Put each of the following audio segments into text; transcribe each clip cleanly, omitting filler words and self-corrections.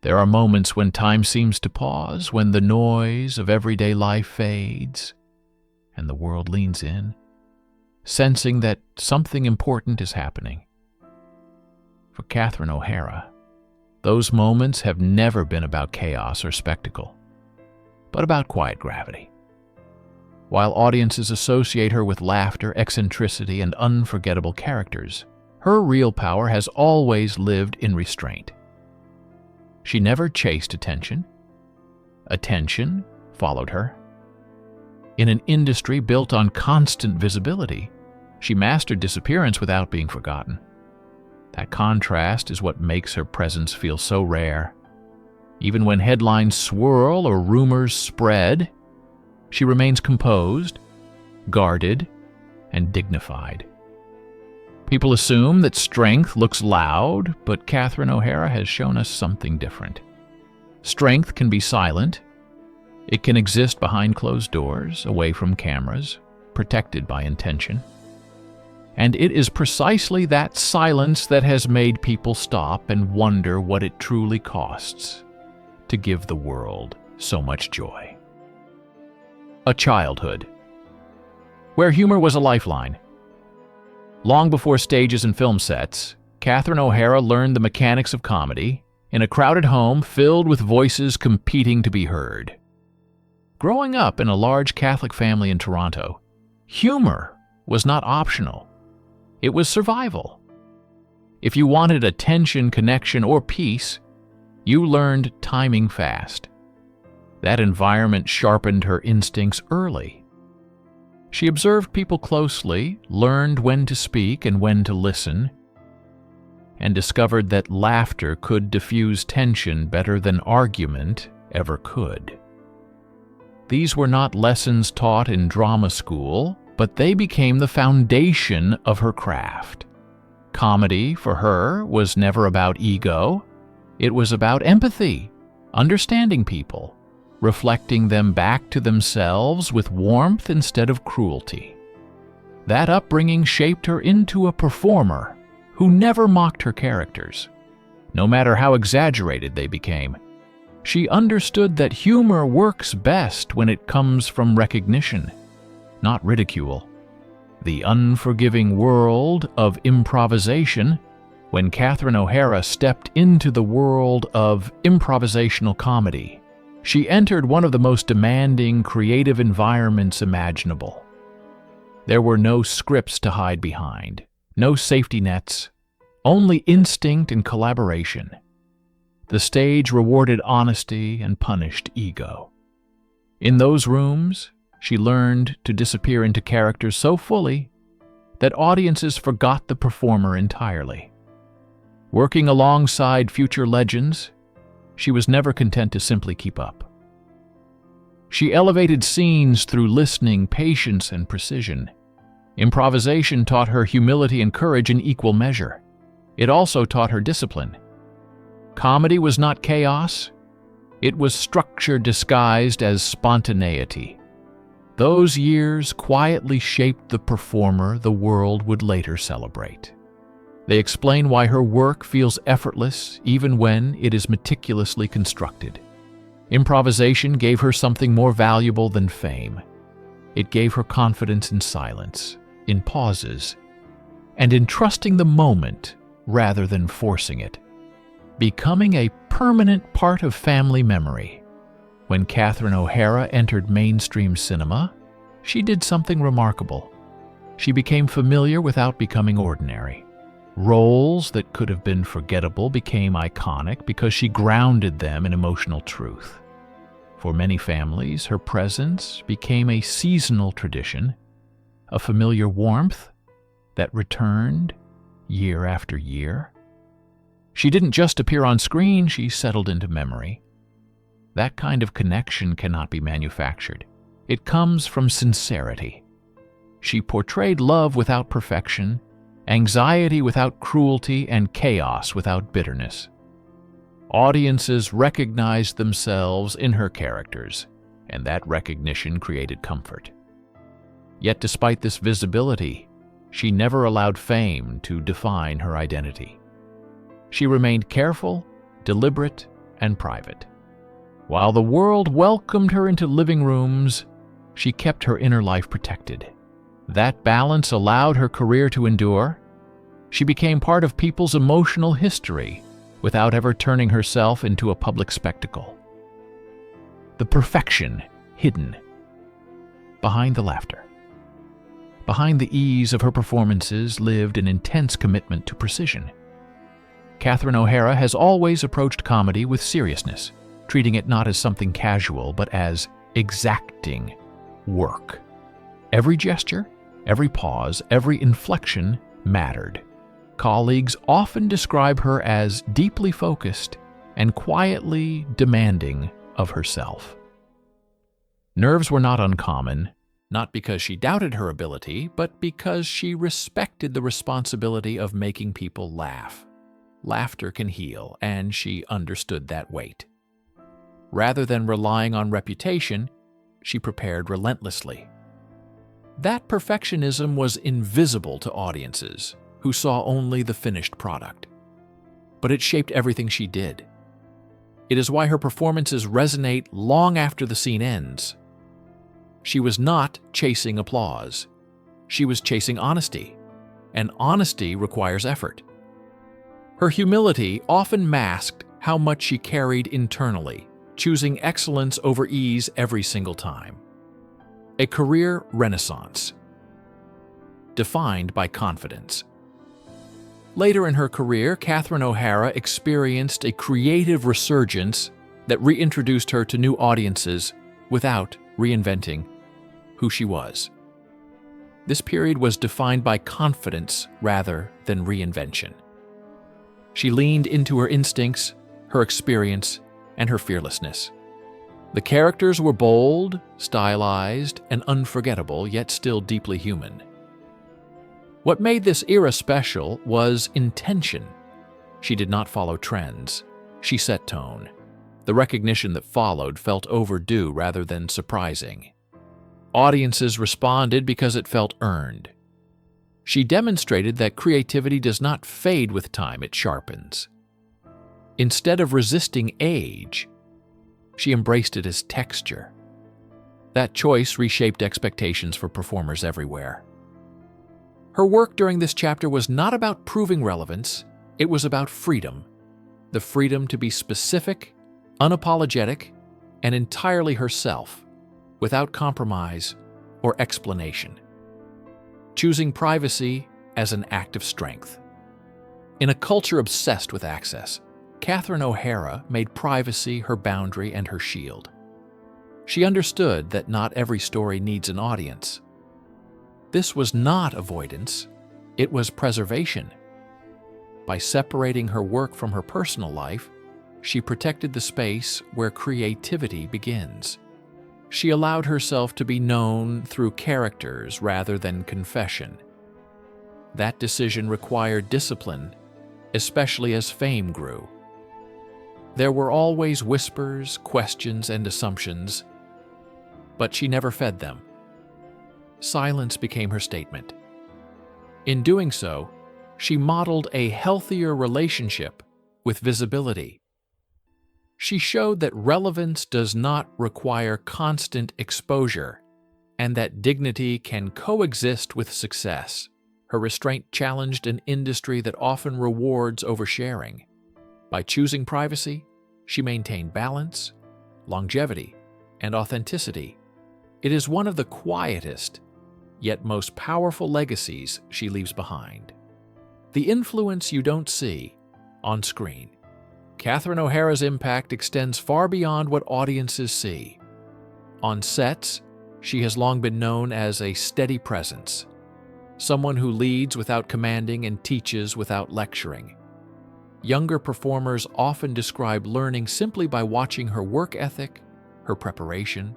There are moments when time seems to pause, when the noise of everyday life fades, and the world leans in, sensing that something important is happening. For Catherine O'Hara, those moments have never been about chaos or spectacle, but about quiet gravity. While audiences associate her with laughter, eccentricity, and unforgettable characters, her real power has always lived in restraint. She never chased attention. Attention followed her. In an industry built on constant visibility, she mastered disappearance without being forgotten. That contrast is what makes her presence feel so rare. Even when headlines swirl or rumors spread, she remains composed, guarded, and dignified. People assume that strength looks loud, but Catherine O'Hara has shown us something different. Strength can be silent. It can exist behind closed doors, away from cameras, protected by intention. And it is precisely that silence that has made people stop and wonder what it truly costs to give the world so much joy. A childhood where humor was a lifeline. Long before stages and film sets, Catherine O'Hara learned the mechanics of comedy in a crowded home filled with voices competing to be heard. Growing up in a large Catholic family in Toronto, humor was not optional. It was survival. If you wanted attention, connection, or peace, you learned timing fast. That environment sharpened her instincts early. She observed people closely, learned when to speak and when to listen, and discovered that laughter could diffuse tension better than argument ever could. These were not lessons taught in drama school, but they became the foundation of her craft. Comedy, for her, was never about ego. It was about empathy, understanding people, reflecting them back to themselves with warmth instead of cruelty. That upbringing shaped her into a performer who never mocked her characters, no matter how exaggerated they became. She understood that humor works best when it comes from recognition, not ridicule. The unforgiving world of improvisation, when Catherine O'Hara stepped into the world of improvisational comedy, she entered one of the most demanding creative environments imaginable. There were no scripts to hide behind, no safety nets, only instinct and collaboration. The stage rewarded honesty and punished ego. In those rooms, she learned to disappear into characters so fully that audiences forgot the performer entirely. Working alongside future legends, she was never content to simply keep up. She elevated scenes through listening, patience, and precision. Improvisation taught her humility and courage in equal measure. It also taught her discipline. Comedy was not chaos. It was structure disguised as spontaneity. Those years quietly shaped the performer the world would later celebrate. They explain why her work feels effortless even when it is meticulously constructed. Improvisation gave her something more valuable than fame. It gave her confidence in silence, in pauses, and in trusting the moment rather than forcing it, becoming a permanent part of family memory. When Catherine O'Hara entered mainstream cinema, she did something remarkable. She became familiar without becoming ordinary. Roles that could have been forgettable became iconic because she grounded them in emotional truth. For many families, her presence became a seasonal tradition, a familiar warmth that returned year after year. She didn't just appear on screen, she settled into memory. That kind of connection cannot be manufactured. It comes from sincerity. She portrayed love without perfection, anxiety without cruelty, and chaos without bitterness. Audiences recognized themselves in her characters, and that recognition created comfort. Yet despite this visibility, she never allowed fame to define her identity. She remained careful, deliberate, and private. While the world welcomed her into living rooms, she kept her inner life protected. That balance allowed her career to endure. She became part of people's emotional history without ever turning herself into a public spectacle. The perfection hidden behind the laughter. Behind the ease of her performances lived an intense commitment to precision. Catherine O'Hara has always approached comedy with seriousness, treating it not as something casual, but as exacting work. Every gesture, every pause, every inflection mattered. Colleagues often describe her as deeply focused and quietly demanding of herself. Nerves were not uncommon, not because she doubted her ability, but because she respected the responsibility of making people laugh. Laughter can heal, and she understood that weight. Rather than relying on reputation, she prepared relentlessly. That perfectionism was invisible to audiences who saw only the finished product. But it shaped everything she did. It is why her performances resonate long after the scene ends. She was not chasing applause. She was chasing honesty, and honesty requires effort. Her humility often masked how much she carried internally, choosing excellence over ease every single time. A career renaissance, defined by confidence. Later in her career, Catherine O'Hara experienced a creative resurgence that reintroduced her to new audiences without reinventing who she was. This period was defined by confidence rather than reinvention. She leaned into her instincts, her experience, and her fearlessness. The characters were bold, stylized, and unforgettable, yet still deeply human. What made this era special was intention. She did not follow trends. She set tone. The recognition that followed felt overdue rather than surprising. Audiences responded because it felt earned. She demonstrated that creativity does not fade with time, it sharpens. Instead of resisting age, she embraced it as texture. That choice reshaped expectations for performers everywhere. Her work during this chapter was not about proving relevance, it was about freedom. The freedom to be specific, unapologetic, and entirely herself, without compromise or explanation. Choosing privacy as an act of strength. In a culture obsessed with access, Catherine O'Hara made privacy her boundary and her shield. She understood that not every story needs an audience. This was not avoidance, it was preservation. By separating her work from her personal life, she protected the space where creativity begins. She allowed herself to be known through characters rather than confession. That decision required discipline, especially as fame grew. There were always whispers, questions, and assumptions, but she never fed them. Silence became her statement. In doing so, she modeled a healthier relationship with visibility. She showed that relevance does not require constant exposure, and that dignity can coexist with success. Her restraint challenged an industry that often rewards oversharing. By choosing privacy, she maintained balance, longevity, and authenticity. It is one of the quietest, yet most powerful legacies she leaves behind. The influence you don't see on screen. Catherine O'Hara's impact extends far beyond what audiences see. On sets, she has long been known as a steady presence, someone who leads without commanding and teaches without lecturing. Younger performers often describe learning simply by watching her work ethic, her preparation,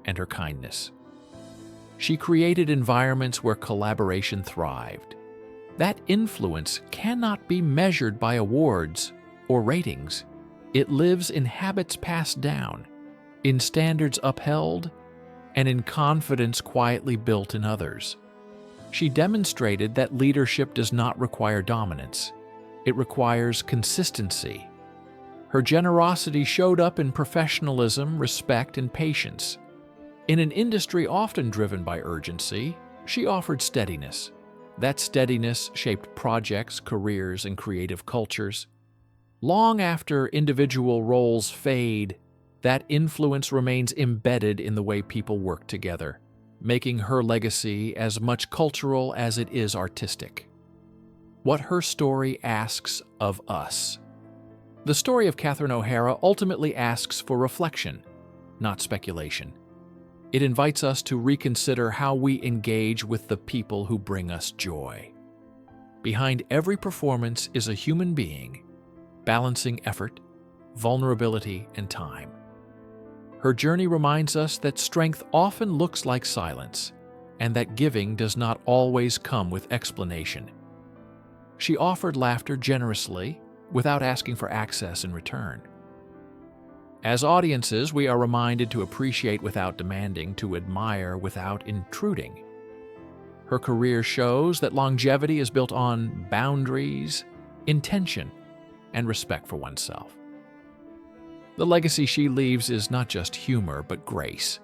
and her kindness. She created environments where collaboration thrived. That influence cannot be measured by awards or ratings. It lives in habits passed down, in standards upheld, and in confidence quietly built in others. She demonstrated that leadership does not require dominance. It requires consistency. Her generosity showed up in professionalism, respect, and patience. In an industry often driven by urgency, she offered steadiness. That steadiness shaped projects, careers, and creative cultures. Long after individual roles fade, that influence remains embedded in the way people work together, making her legacy as much cultural as it is artistic. What her story asks of us. The story of Catherine O'Hara ultimately asks for reflection, not speculation. It invites us to reconsider how we engage with the people who bring us joy. Behind every performance is a human being, balancing effort, vulnerability, and time. Her journey reminds us that strength often looks like silence, and that giving does not always come with explanation. She offered laughter generously, without asking for access in return. As audiences, we are reminded to appreciate without demanding, to admire without intruding. Her career shows that longevity is built on boundaries, intention, and respect for oneself. The legacy she leaves is not just humor, but grace.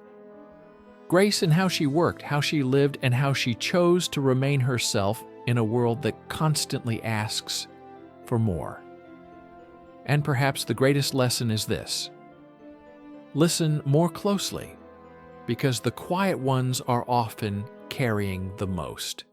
Grace in how she worked, how she lived, and how she chose to remain herself in a world that constantly asks for more. And perhaps the greatest lesson is this: listen more closely, because the quiet ones are often carrying the most.